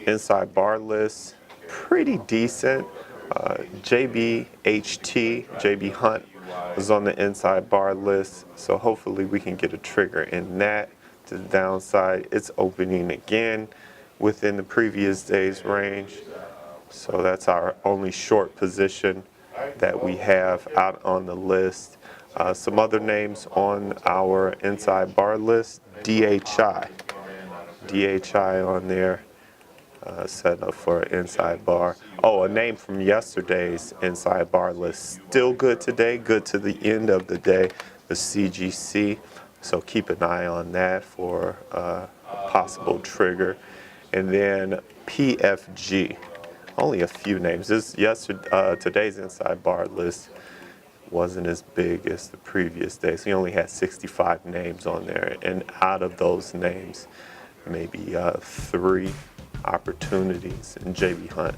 inside bar list, pretty decent. JB Hunt was on the inside bar list, so hopefully we can get a trigger in that. To the downside, it's opening again within the previous day's range, so that's our only short position that we have out on the list. Some other names on our inside bar list: DHI on there, set up for an inside bar. Oh, a name from yesterday's inside bar list, still good today, good to the end of the day, the CGC. So keep an eye on that for a possible trigger. And then PFG, only a few names. Today's inside bar list wasn't as big as the previous day, so he only had 65 names on there, and out of those names, maybe 3 opportunities in JB Hunt.